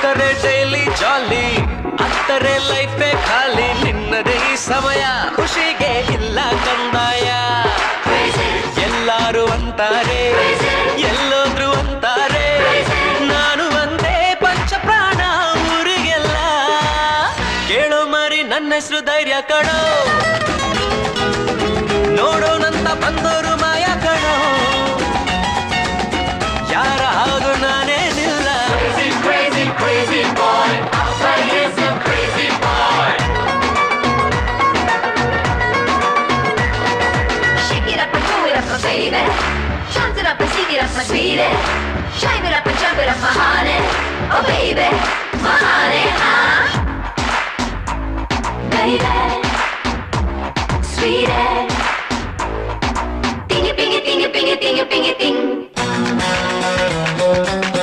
ಇತ್ತರೆ daily ಜಾಲಿ ಅತ್ತರೆ ಲೈಫೇ ಖಾಲಿ ನಿನ್ನದೇ ಈ ಸಮಯ ಖುಷಿಗೆ ಇಲ್ಲ ಕಂದಾಯ ಎಲ್ಲಾರು ಅಂತಾರೆ ಎಲ್ಲೋದ್ರು ಅಂತಾರೆ ನಾನು ಒಂದೇ ಪಂಚಪ್ರಾಣ ಊರಿಗೆಲ್ಲ ಕೇಳೋ ಮರಿ ನನ್ನ ಹೆಸರು ಧೈರ್ಯ ಕಣೋ ನೋಡೋಣಂತ ಬಂದೋರು ಮಾಯ ಕಣೋ ಯಾರ ಹಾಗು ನಾನೇನಿಲ್ಲ Crazy boy, outside here's some crazy boy. Shake it up and do it up, my baby. Chant it up and sing it up, my sweetie. Shine it up and jump it up, my honey. Oh baby, my honey, huh? Baby, sweetie. Ding it, ding it, ding it, ding it, ding it, ding it, ding.